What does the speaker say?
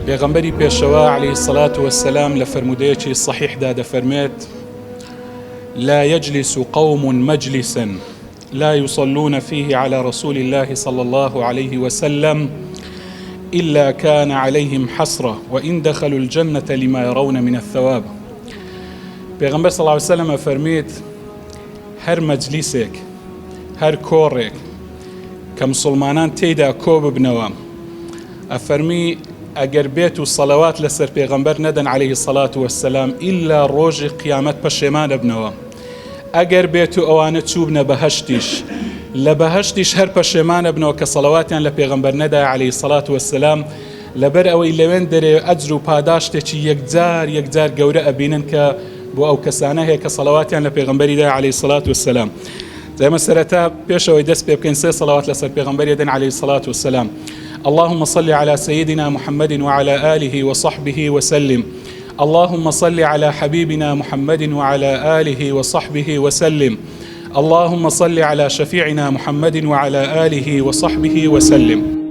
پێغەمبەری پێشەوە عەلەیهی السەڵات وەسسەلام لە فەرمودەیەکی صەحیحدا دەفەرمێت: لا يجلس قوم مجلسا لا يصلون فيه على رسول الله صلى الله عليه وسلم إلا كان عليهم حسرة وإن دخلوا الجنة لما يرون من الثواب. پێغەمبەر صلی الله عليه وسلم فەرمێت: هەر مەجلیسێک، هەر کۆڕێک کە موسڵمانان تێیدا کۆ ببنەوە، ئەفەرمی ئەگەر بێت و سەڵەوات لەسەر پێغەمبەر نەدەن عەلەیهی السەڵات وەسسەلام ئیلا ڕۆژی قیامەت پەشێمان دەبنەوە. ئەگەر بێت و ئەوانە چوبنە بەهەشتیش، لە بەهەشتیش هەر پەشێمان دەبنەوە کە سەڵەواتیان لە پێغەمبەر نەدایە عەلەیهی السەڵات وەسسەلام، لەبەر ئەوەی لەوێن دەرێ ئەجر و پاداشتێکی یەکجار گەورە ئەبینن کە بۆ ئەو کەسانە هەیە کە سەڵەواتیان لە پێغەمبەری دایە عەلەیهی السەڵات وەسسەلام. ئێمە سەرەتا پێشەوەی دەست پێ بکەین سێ سەڵەوات لەسەر پێغەمبەری دەن عەلەیهی السەڵات وەسسەلام. اللهم صل على سيدنا محمد وعلى آله وصحبه وسلم. اللهم صل على حبيبنا محمد وعلى آله وصحبه وسلم. اللهم صل على شفيعنا محمد وعلى آله وصحبه وسلم.